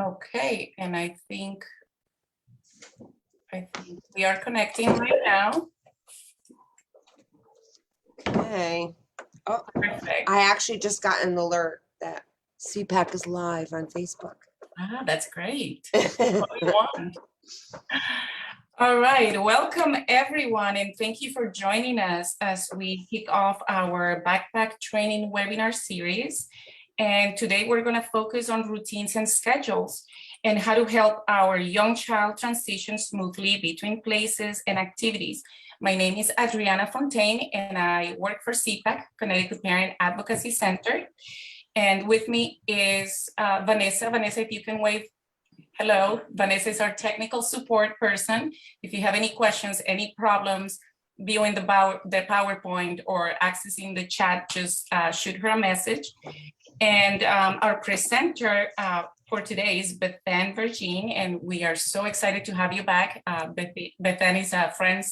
Okay, and I think we are connecting right now. Okay. Oh, Perfect. I actually just got an alert that CPAC is live on Facebook. Ah, that's great. That's what we want. All right, welcome everyone, and thank you for joining us as we kick off our backpack training webinar series. And today we're going to focus on routines and schedules and how to help our young child transition smoothly between places and activities. My name is Adriana Fontaine, and I work for CPAC, Connecticut Parent Advocacy Center. And with me is Vanessa. Vanessa, if you can wave. Hello, Vanessa is our technical support person. If you have any questions, any problems viewing the PowerPoint or accessing the chat, just shoot her a message. And our presenter for today is Bethanne Vergean, and we are so excited to have you back. Bethanne is a friend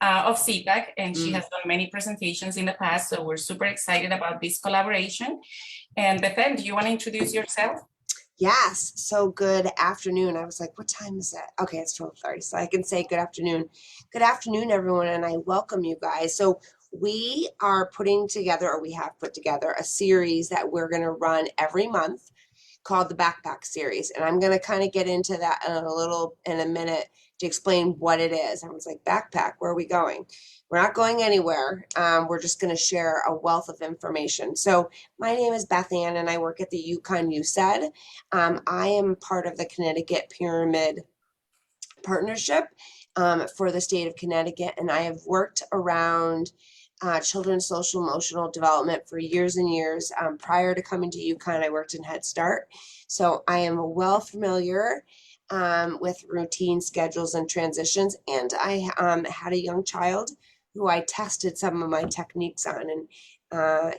of CPAC, and she has done many presentations in the past, so we're super excited about this collaboration. And Bethanne, do you want to introduce yourself? Yes. So good afternoon. I was like, what time is it? Okay, it's 12:30. So I can say good afternoon. Good afternoon, everyone, and I welcome you guys. So we are putting together, or we have put together, a series that we're going to run every month called the Backpack Series. And I'm going to kind of get into that in a minute to explain what it is. I was like, backpack, where are we going? We're not going anywhere. We're just going to share a wealth of information. So my name is Bethanne, and I work at the UCEDD. I am part of the Connecticut Pyramid Partnership for the state of Connecticut, and I have worked around children's social emotional development for years and years. Prior to coming to UConn, I worked in Head Start, so I am well familiar with routine schedules and transitions, and I had a young child who I tested some of my techniques on, and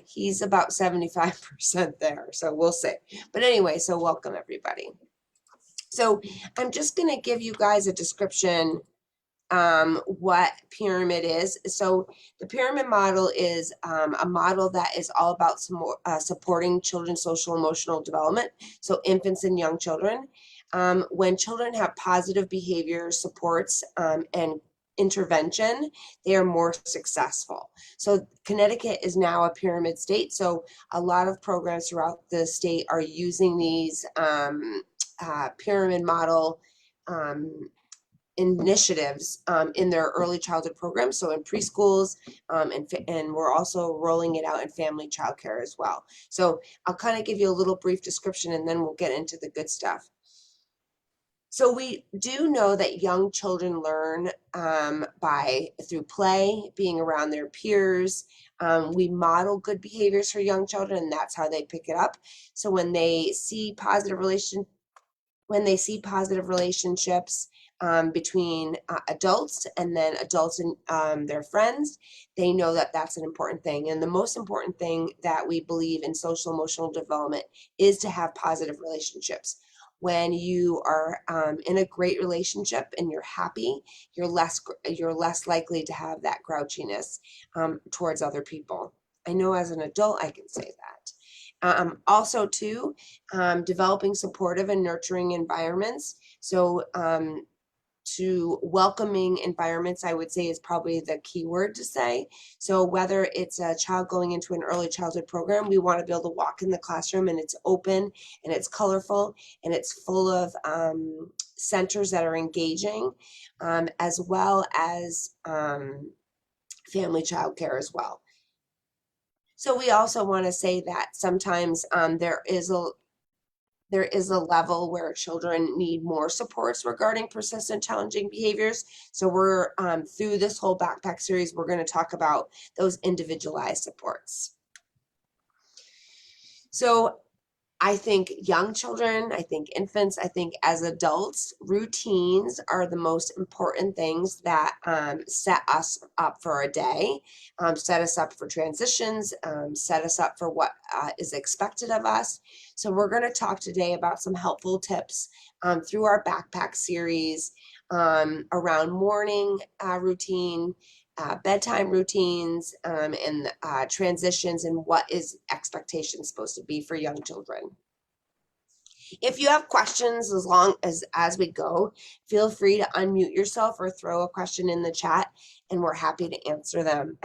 he's about 75% there, so we'll see. But anyway, so welcome everybody. So I'm just going to give you guys a description what pyramid is. So the pyramid model is a model that is all about supporting children's social emotional development, so infants and young children. When children have positive behavior supports and intervention, they are more successful. So Connecticut is now a pyramid state, so a lot of programs throughout the state are using these pyramid model initiatives in their early childhood programs, so in preschools, and we're also rolling it out in family childcare as well. So I'll kind of give you a little brief description, and then we'll get into the good stuff. So we do know that young children learn through play, being around their peers. We model good behaviors for young children, and that's how they pick it up. So when they see positive relationships between adults and then adults and their friends, they know that that's an important thing. And the most important thing that we believe in social emotional development is to have positive relationships. When you are in a great relationship and you're happy, you're less likely to have that grouchiness towards other people. I know as an adult I can say that. Also too, developing supportive and nurturing environments. So to welcoming environments, I would say, is probably the key word to say. So whether it's a child going into an early childhood program, we want to be able to walk in the classroom and it's open and it's colorful and it's full of centers that are engaging, as well as family childcare as well. So we also want to say that sometimes there is a level where children need more supports regarding persistent challenging behaviors. So we're through this whole backpack series, we're going to talk about those individualized supports. So I think young children, I think infants, I think as adults, routines are the most important things that set us up for a day, set us up for transitions, set us up for what is expected of us. So we're going to talk today about some helpful tips through our backpack series around morning routine, bedtime routines, and transitions, and what is expectation supposed to be for young children. If you have questions, as we go, feel free to unmute yourself or throw a question in the chat, and we're happy to answer them.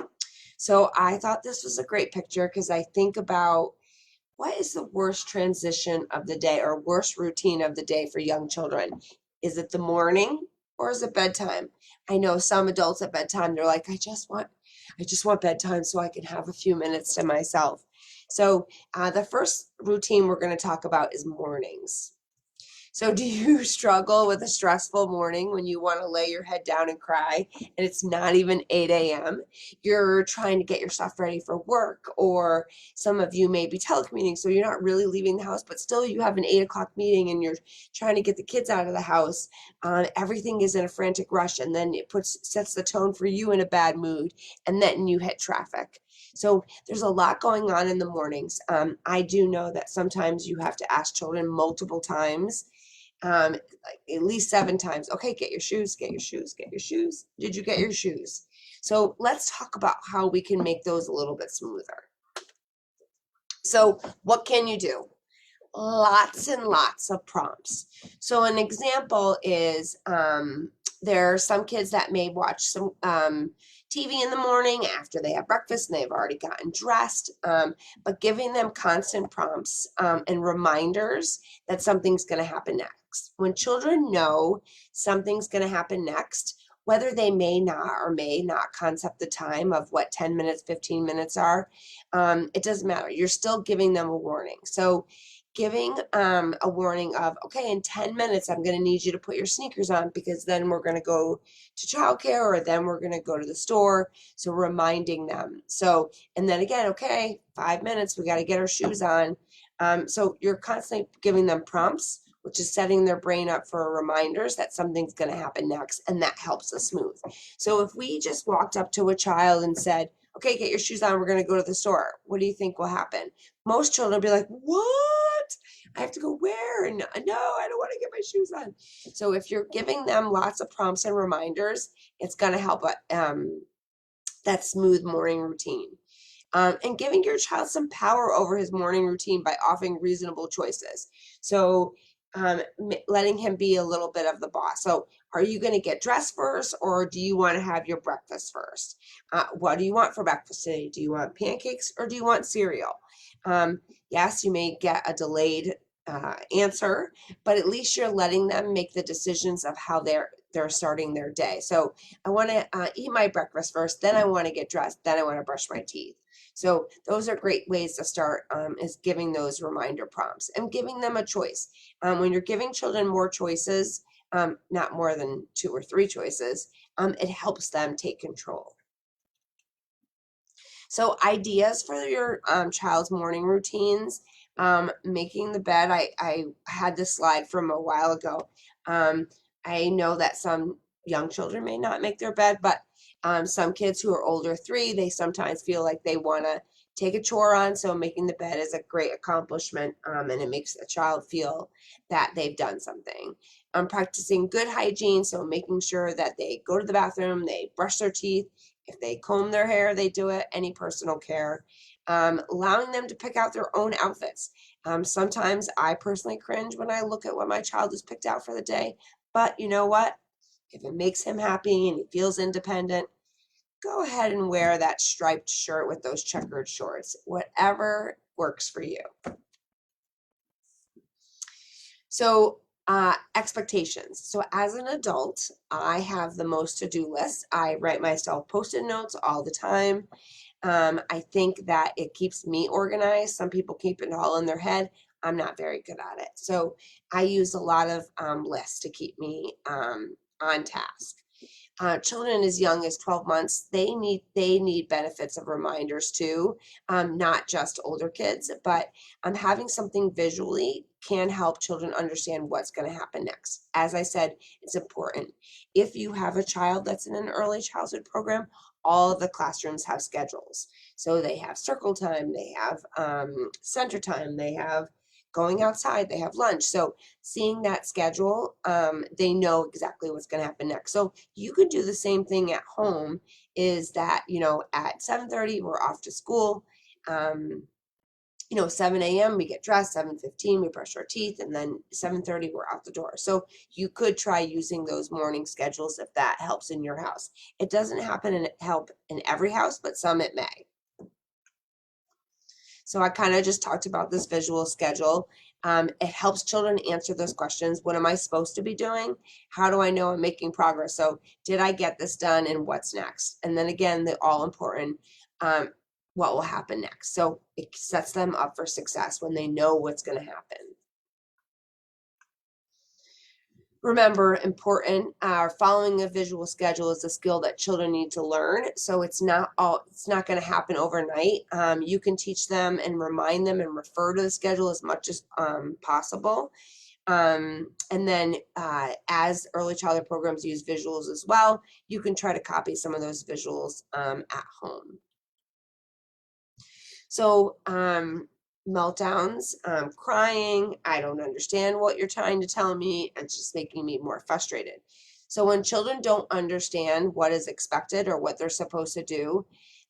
So I thought this was a great picture because I think about what is the worst transition of the day or worst routine of the day for young children? Is it the morning or is it bedtime? I know some adults at bedtime, they're like, I just want bedtime so I can have a few minutes to myself. So the first routine we're going to talk about is mornings. So do you struggle with a stressful morning when you want to lay your head down and cry and it's not even 8 a.m.? You're trying to get your stuff ready for work, or some of you may be telecommuting, so you're not really leaving the house, but still you have an 8 o'clock meeting and you're trying to get the kids out of the house. Everything is in a frantic rush, and then it sets the tone for you in a bad mood, and then you hit traffic. So there's a lot going on in the mornings. I do know that sometimes you have to ask children multiple times, like at least 7 times. Okay, get your shoes, get your shoes, get your shoes. Did you get your shoes? So let's talk about how we can make those a little bit smoother. So what can you do? Lots and lots of prompts. So an example is there are some kids that may watch some TV in the morning after they have breakfast and they've already gotten dressed, but giving them constant prompts and reminders that something's going to happen next. When children know something's going to happen next, whether they may not or may not concept the time of what 10 minutes, 15 minutes are, it doesn't matter. You're still giving them a warning. So giving a warning of, okay, in 10 minutes, I'm going to need you to put your sneakers on because then we're going to go to childcare, or then we're going to go to the store. So reminding them. So, and then again, okay, 5 minutes, we got to get our shoes on. So you're constantly giving them prompts, which is setting their brain up for reminders that something's going to happen next, and that helps us smooth. So if we just walked up to a child and said, okay, get your shoes on, we're going to go to the store, what do you think will happen? Most children will be like, what? I have to go where? And no, I don't want to get my shoes on. So if you're giving them lots of prompts and reminders, it's going to help that smooth morning routine. And giving your child some power over his morning routine by offering reasonable choices. So letting him be a little bit of the boss. So are you going to get dressed first, or do you want to have your breakfast first? What do you want for breakfast today? Do you want pancakes or do you want cereal? Yes, you may get a delayed answer, but at least you're letting them make the decisions of how they're starting their day. So I want to eat my breakfast first, then I want to get dressed, then I want to brush my teeth. So those are great ways to start, is giving those reminder prompts and giving them a choice. When you're giving children more choices, not more than 2 or 3 choices, it helps them take control. So ideas for your child's morning routines, making the bed. I had this slide from a while ago. I know that some young children may not make their bed, but some kids who are older 3, they sometimes feel like they want to take a chore on. So making the bed is a great accomplishment, and it makes a child feel that they've done something. Practicing good hygiene, so making sure that they go to the bathroom, they brush their teeth. If they comb their hair, they do it. Any personal care. Allowing them to pick out their own outfits. Sometimes I personally cringe when I look at what my child has picked out for the day. But you know what? If it makes him happy and he feels independent, go ahead and wear that striped shirt with those checkered shorts. Whatever works for you. So expectations. So as an adult, I have the most to-do list. I write myself post-it notes all the time. I think that it keeps me organized. Some people keep it all in their head. I'm not very good at it. So I use a lot of lists to keep me on task. Children as young as 12 months, they need benefits of reminders too, not just older kids, but having something visually can help children understand what's going to happen next. As I said, it's important. If you have a child that's in an early childhood program, all of the classrooms have schedules. So they have circle time, they have center time, they have going outside, they have lunch. So seeing that schedule, they know exactly what's going to happen next. So you could do the same thing at home, is that, at 7:30, we're off to school. 7 a.m. we get dressed, 7:15 we brush our teeth, and then 7:30 we're out the door. So you could try using those morning schedules if that helps in your house. It doesn't help in every house, but some it may. So I kind of just talked about this visual schedule. It helps children answer those questions. What am I supposed to be doing? How do I know I'm making progress? So did I get this done, and what's next? And then again, the all important, what will happen next. So it sets them up for success when they know what's going to happen. Remember, important, following a visual schedule is a skill that children need to learn. So it's not going to happen overnight. You can teach them and remind them and refer to the schedule as much as possible. And then as early childhood programs use visuals as well, you can try to copy some of those visuals at home. So meltdowns, crying, I don't understand what you're trying to tell me, it's just making me more frustrated. So when children don't understand what is expected or what they're supposed to do,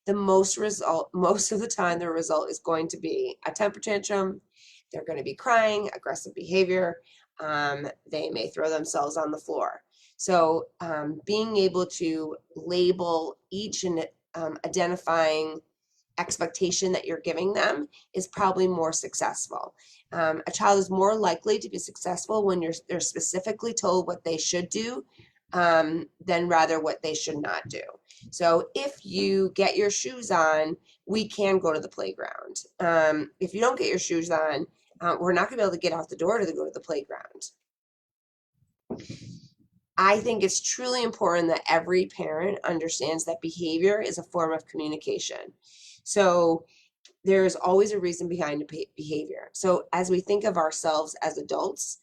most of the time the result is going to be a temper tantrum. They're going to be crying, aggressive behavior. They may throw themselves on the floor. So being able to label each and identifying expectation that you're giving them is probably more successful. A child is more likely to be successful when they're specifically told what they should do than rather what they should not do. So if you get your shoes on, we can go to the playground. If you don't get your shoes on, we're not going to be able to get out the door to go to the playground. I think it's truly important that every parent understands that behavior is a form of communication. So there's always a reason behind behavior. So as we think of ourselves as adults,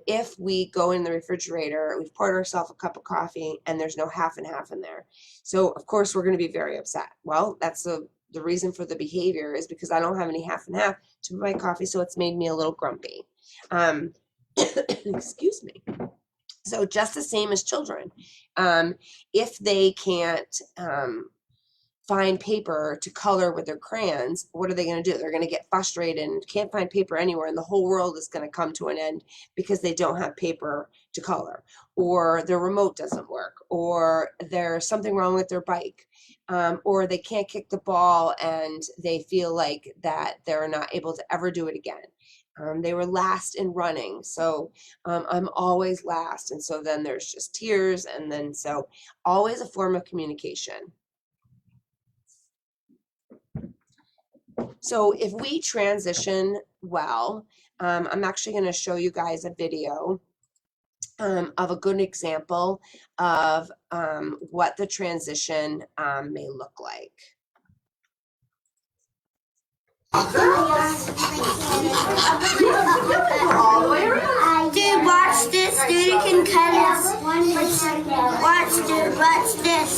if we go in the refrigerator, we've poured ourselves a cup of coffee and there's no half and half in there. So of course we're going to be very upset. Well, that's the reason for the behavior is because I don't have any half and half to my coffee, so it's made me a little grumpy. Excuse me. So just the same as children, if they can't find paper to color with their crayons, what are they going to do? They're going to get frustrated and can't find paper anywhere, and the whole world is going to come to an end because they don't have paper to color, or their remote doesn't work, or there's something wrong with their bike, or they can't kick the ball and they feel like that they're not able to ever do it again. They were last in running, so I'm always last, and so then there's just tears, and then so always a form of communication. So if we transition well, I'm actually going to show you guys a video of a good example of what the transition may look like. Dude, watch this. Dude, you can cut it. Watch, dude. Watch this.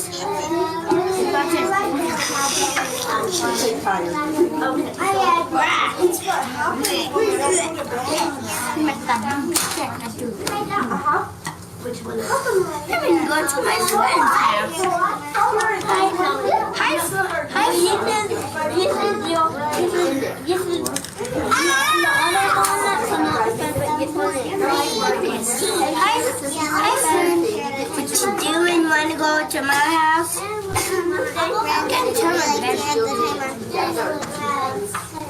Which one? Let me go to my friend's house. What you doing? Want to go to my house?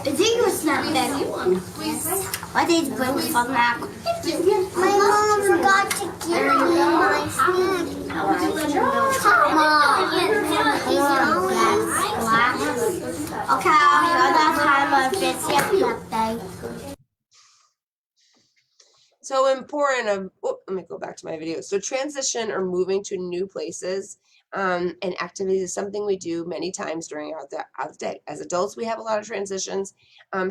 I think it was not that one. What is going for now? My mom forgot to give me my snack. Okay, I'll time of this update. So important let me go back to my video. So transition or moving to new places and activities is something we do many times during our day. As adults, we have a lot of transitions.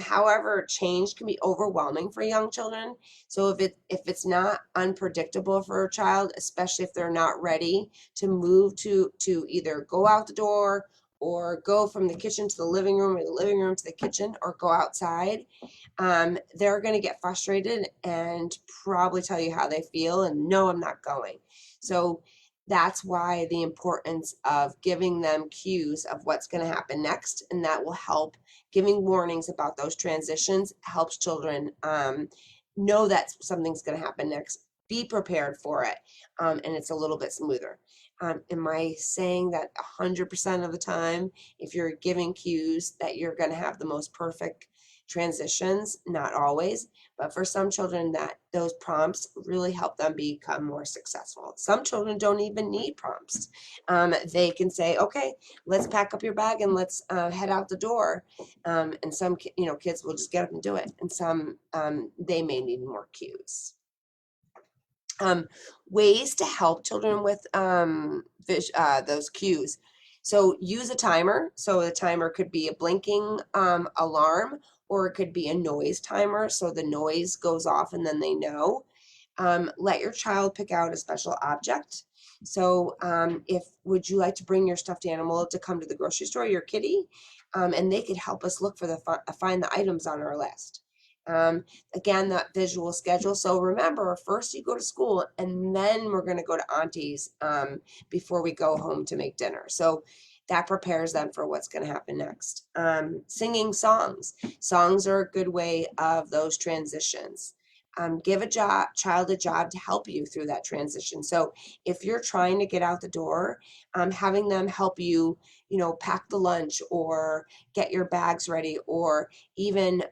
However, change can be overwhelming for young children. So if it's not unpredictable for a child, especially if they're not ready to move to either go out the door or go from the kitchen to the living room or the living room to the kitchen or go outside, they're going to get frustrated and probably tell you how they feel and no, I'm not going. So That's why the importance of giving them cues of what's going to happen next, and that will help. Giving warnings about those transitions helps children know that something's going to happen next, be prepared for it, and it's a little bit smoother. Am I saying that 100% of the time, if you're giving cues, that you're going to have the most perfect transitions? Not always, but for some children, that those prompts really help them become more successful. Some children don't even need prompts. They can say, okay, let's pack up your bag and let's head out the door. And some kids will just get up and do it, and some they may need more cues. Ways to help children with those cues. So use a timer. So the timer could be a blinking alarm, or it could be a noise timer. So the noise goes off and then they know. Let your child pick out a special object. So would you like to bring your stuffed animal to come to the grocery store, your kitty? And they could help us look for find the items on our list. Again, that visual schedule. So remember, first you go to school, and then we're going to go to Auntie's before we go home to make dinner. So that prepares them for what's going to happen next. Singing songs. Songs are a good way of those transitions. Give a child a job to help you through that transition. So if you're trying to get out the door, having them help you, pack the lunch or get your bags ready, or even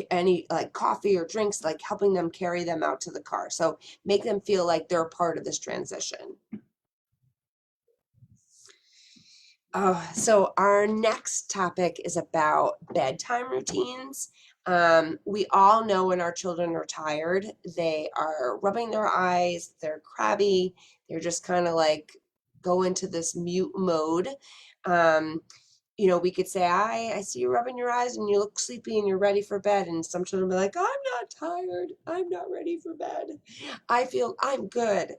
any like coffee or drinks, like helping them carry them out to the car. So make them feel like they're a part of this transition. So our next topic is about bedtime routines. We all know when our children are tired, they are rubbing their eyes, they're crabby, they're just kind of like go into this mute mode. We could say, I see you rubbing your eyes and you look sleepy and you're ready for bed. And some children will be like, I'm not tired. I'm not ready for bed. I'm good.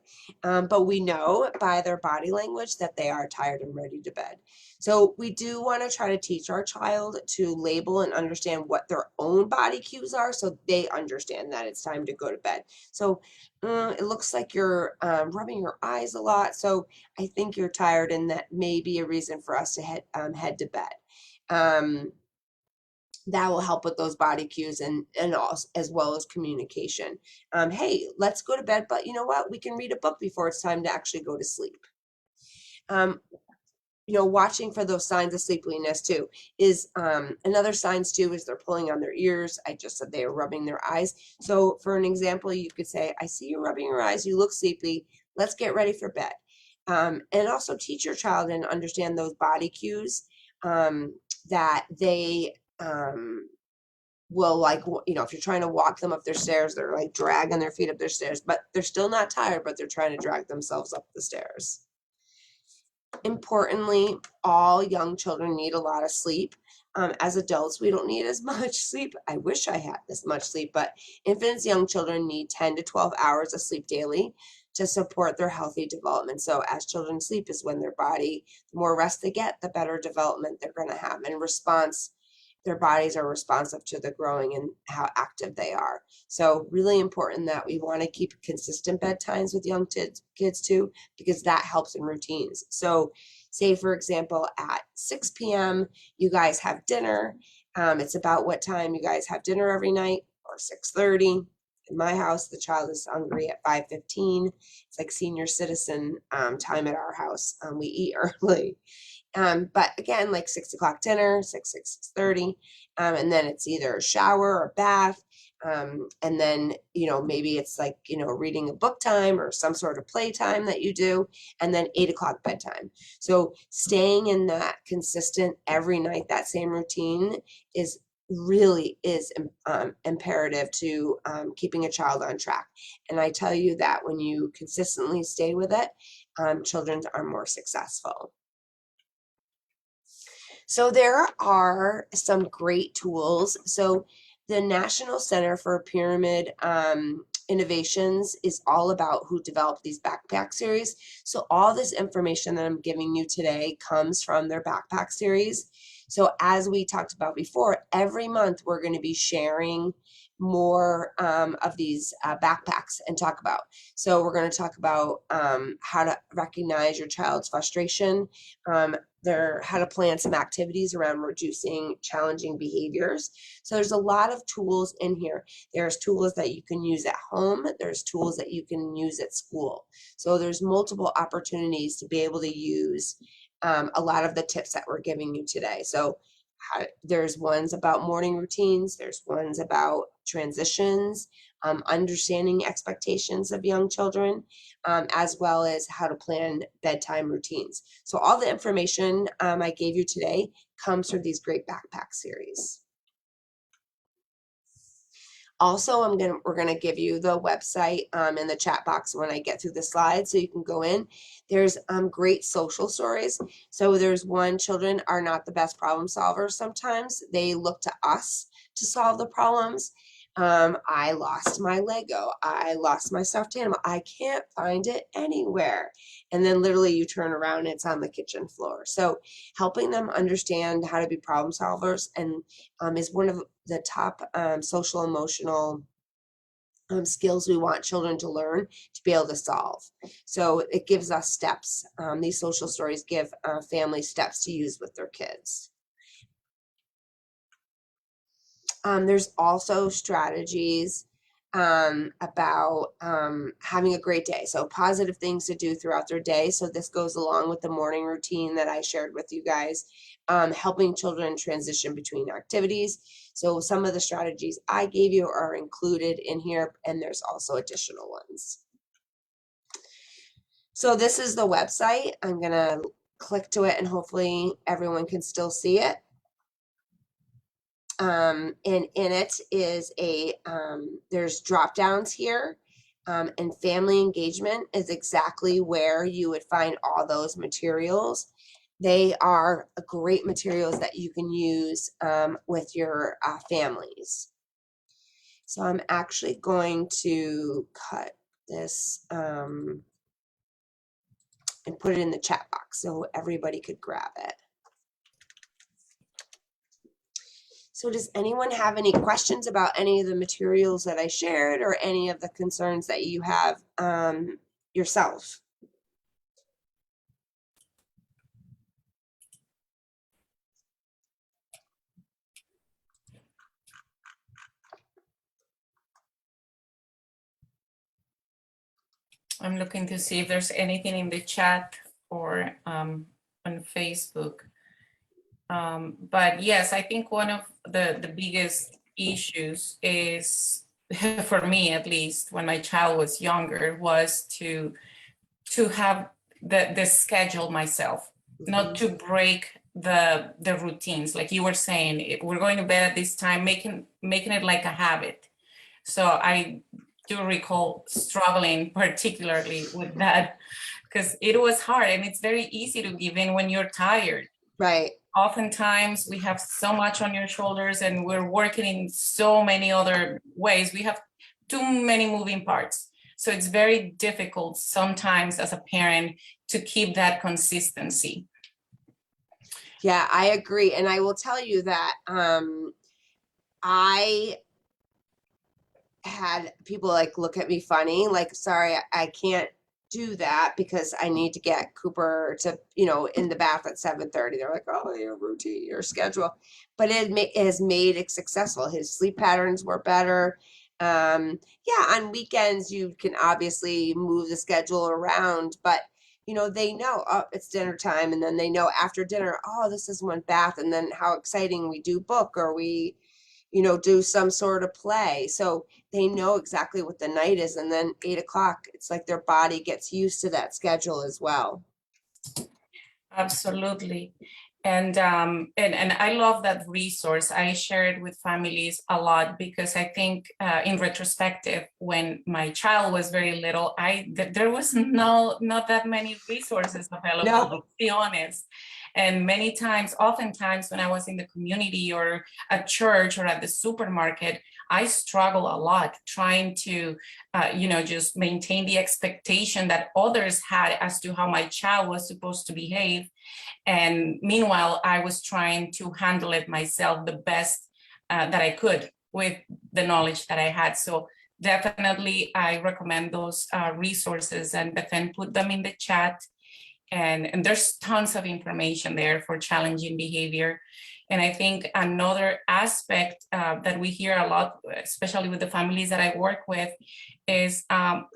But we know by their body language that they are tired and ready to bed. So we do want to try to teach our child to label and understand what their own body cues are, so they understand that it's time to go to bed. So it looks like you're rubbing your eyes a lot. So I think you're tired, and that may be a reason for us to head to bed. That will help with those body cues and also, as well as communication. Hey, let's go to bed, but you know what? We can read a book before it's time to actually go to sleep. Watching for those signs of sleepiness too is another signs too is they're pulling on their ears. I just said they are rubbing their eyes. So for an example, you could say, I see you rubbing your eyes. You look sleepy. Let's get ready for bed. And also teach your child and understand those body cues that they will, like, if you're trying to walk them up their stairs, they're like dragging their feet up their stairs, but they're still not tired, but they're trying to drag themselves up the stairs. Importantly, all young children need a lot of sleep. As adults, we don't need as much sleep. I wish I had this much sleep, but infants, young children need 10 to 12 hours of sleep daily to support their healthy development. So as children sleep is when their body, the more rest they get, the better development they're going to have. And their bodies are responsive to the growing and how active they are. So really important that we want to keep consistent bedtimes with young kids too, because that helps in routines. So say, for example, at 6 p.m., you guys have dinner. It's about what time you guys have dinner every night, or 6:30. In my house, the child is hungry at 5:15. It's like senior citizen time at our house. We eat early. But again, like 6 o'clock dinner, 6:30, and then it's either a shower or bath. And then, maybe it's like, reading a book time or some sort of playtime that you do, and then 8 o'clock bedtime. So staying in that consistent every night, that same routine is imperative to keeping a child on track. And I tell you that when you consistently stay with it, children are more successful. So there are some great tools. So the National Center for Pyramid Innovations is all about who developed these backpack series. So all this information that I'm giving you today comes from their backpack series. So as we talked about before, every month we're going to be sharing more of these backpacks and talk about. So we're going to talk about how to recognize your child's frustration, how to plan some activities around reducing challenging behaviors. So there's a lot of tools in here. There's tools that you can use at home. There's tools that you can use at school. So there's multiple opportunities to be able to use a lot of the tips that we're giving you today. So there's ones about morning routines. There's ones about transitions, understanding expectations of young children, as well as how to plan bedtime routines. So all the information I gave you today comes from these great backpack series. Also, we're gonna give you the website in the chat box when I get through the slides, so you can go in. There's great social stories. So there's one, children are not the best problem solvers sometimes. They look to us to solve the problems. I lost my Lego. I lost my stuffed animal. I can't find it anywhere. And then literally you turn around and it's on the kitchen floor. So helping them understand how to be problem solvers and is one of the top social emotional skills we want children to learn to be able to solve. So it gives us steps. These social stories give families steps to use with their kids. There's also strategies about having a great day. So positive things to do throughout their day. So this goes along with the morning routine that I shared with you guys, helping children transition between activities. So some of the strategies I gave you are included in here, and there's also additional ones. So this is the website. I'm gonna click to it and hopefully everyone can still see it. And in it is there's drop downs here, and family engagement is exactly where you would find all those materials. They are great materials that you can use with your families. So I'm actually going to cut this and put it in the chat box so everybody could grab it. So does anyone have any questions about any of the materials that I shared or any of the concerns that you have yourself? I'm looking to see if there's anything in the chat or on Facebook. But yes, I think one of the biggest issues is, for me at least, when my child was younger, was to have the schedule myself, not to break the routines. Like you were saying, we're going to bed at this time, making it like a habit. So I do recall struggling particularly with that, because it was hard and it's very easy to give in when you're tired. Right. Oftentimes we have so much on your shoulders and we're working in so many other ways. We have too many moving parts. So it's very difficult sometimes as a parent to keep that consistency. Yeah, I agree. And I will tell you that I had people like look at me funny, like, sorry, I can't do that because I need to get Cooper to, in the bath at 7:30. They're like, oh, your routine, your schedule. But it has made it successful. His sleep patterns were better. Yeah, on weekends, you can obviously move the schedule around, but they know, oh, it's dinner time. And then they know after dinner, oh, this is one bath. And then how exciting, we do book or we, do some sort of play. So they know exactly what the night is. And then 8 o'clock, it's like their body gets used to that schedule as well. Absolutely. And I love that resource. I share it with families a lot because I think in retrospective, when my child was very little, there was not that many resources available, No. to be honest. And oftentimes when I was in the community or at church or at the supermarket, I struggle a lot trying to, just maintain the expectation that others had as to how my child was supposed to behave. And meanwhile, I was trying to handle it myself the best that I could with the knowledge that I had. So definitely, I recommend those resources, and Bethanne put them in the chat. And there's tons of information there for challenging behavior. And I think another aspect that we hear a lot, especially with the families that I work with, is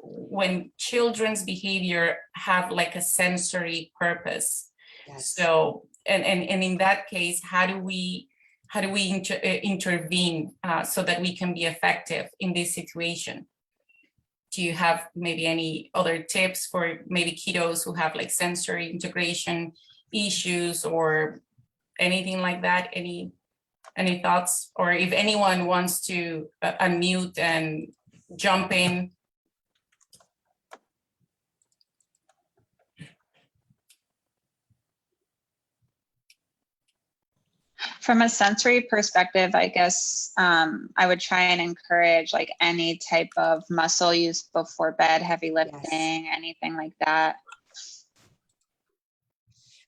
when children's behavior have like a sensory purpose. Yes. So, and in that case, how do we intervene so that we can be effective in this situation? Do you have maybe any other tips for maybe kiddos who have like sensory integration issues or anything like that? Any thoughts? Or if anyone wants to unmute and jump in. From a sensory perspective, I guess I would try and encourage like any type of muscle use before bed, heavy lifting, anything like that.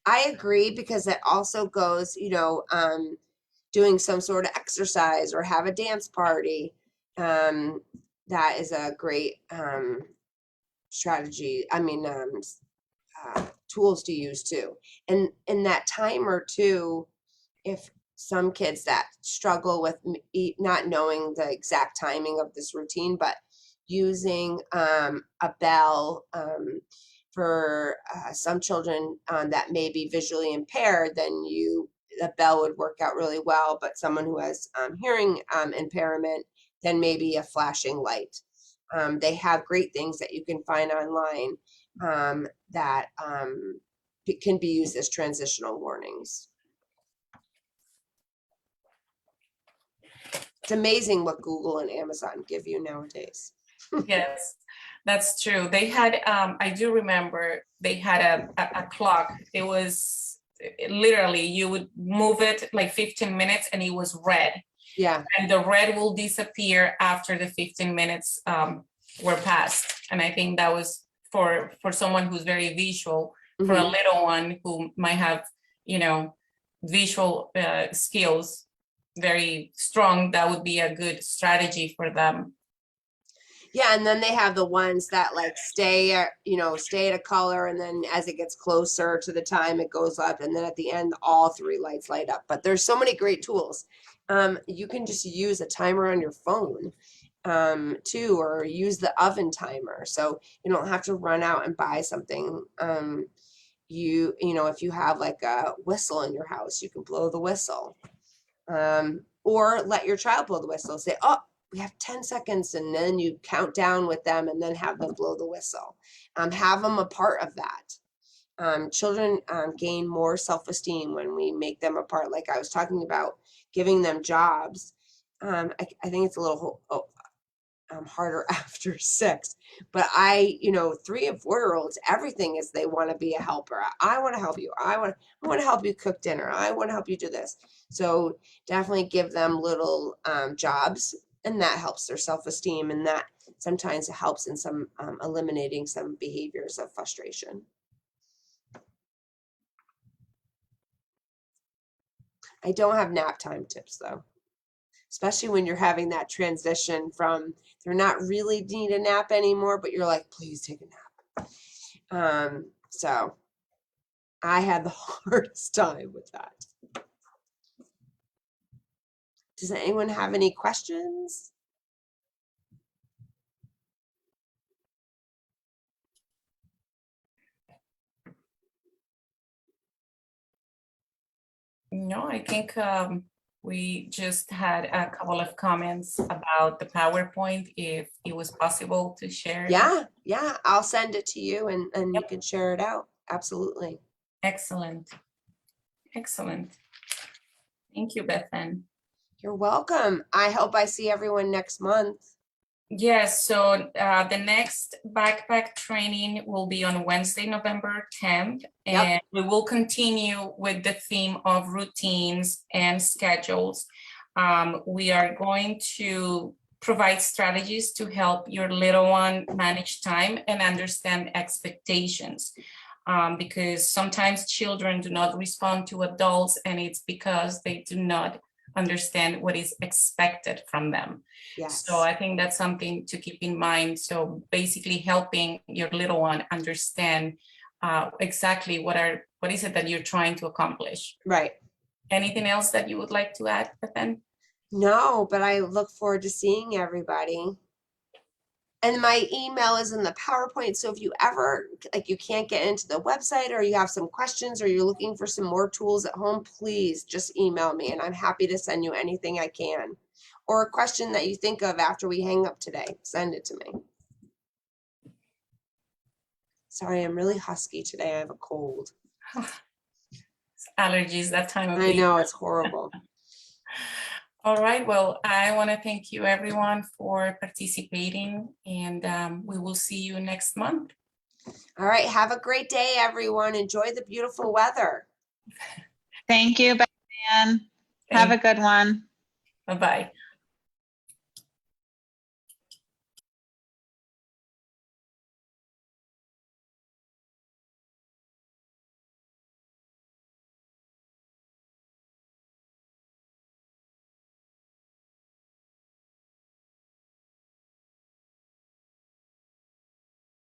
I agree, because it also goes, doing some sort of exercise or have a dance party. That is a great strategy. I mean, tools to use too. And in that timer too, if some kids that struggle with not knowing the exact timing of this routine, but using a bell for some children that may be visually impaired, then the bell would work out really well. But someone who has hearing impairment, then maybe a flashing light. They have great things that you can find online that can be used as transitional warnings. It's amazing what Google and Amazon give you nowadays. Yes, that's true. They had, I do remember they had a clock. It was literally, you would move it like 15 minutes and it was red. Yeah. And the red will disappear after the 15 minutes were passed. And I think that was for someone who's very visual, for a little one who might have, visual skills very strong, that would be a good strategy for them. Yeah, and then they have the ones that like stay at a color, and then as it gets closer to the time, it goes up, and then at the end, all three lights light up. But there's so many great tools. You can just use a timer on your phone too, or use the oven timer, so you don't have to run out and buy something. If you have like a whistle in your house, you can blow the whistle. Or let your child blow the whistle. Say, oh, we have 10 seconds, and then you count down with them and then have them blow the whistle. Have them a part of that. Children gain more self-esteem when we make them a part. Like I was talking about, giving them jobs. I think it's a little harder after 6, but 3 and 4-year-olds, everything is they want to be a helper. I want to help you. I want to help you cook dinner. I want to help you do this. So definitely give them little jobs, and that helps their self-esteem, and that sometimes helps in some eliminating some behaviors of frustration. I don't have nap time tips though, especially when you're having that transition from they're not really need a nap anymore, but you're like, please take a nap. So I had the hardest time with that. Does anyone have any questions? No, I think we just had a couple of comments about the PowerPoint, if it was possible to share. Yeah, I'll send it to you, and you can share it out. Absolutely. Excellent. Excellent. Thank you, Bethanne. You're welcome. I hope I see everyone next month. Yes, so the next backpack training will be on Wednesday, November 10th, and we will continue with the theme of routines and schedules. We are going to provide strategies to help your little one manage time and understand expectations. because sometimes children do not respond to adults, and it's because they do not understand what is expected from them. Yes. So I think that's something to keep in mind. So basically helping your little one understand exactly what is it that you're trying to accomplish. Right. Anything else that you would like to add, Bethanne? No, but I look forward to seeing everybody. And my email is in the PowerPoint. So if you ever, like, you can't get into the website, or you have some questions, or you're looking for some more tools at home, please just email me and I'm happy to send you anything I can. Or a question that you think of after we hang up today, send it to me. Sorry, I'm really husky today. I have a cold. It's allergies that time of I the year. know, it's horrible. All right, well, I want to thank you everyone for participating, and we will see you next month. All right, have a great day, everyone. Enjoy the beautiful weather. Thank you, Bethanne. Have a good one. Bye-bye.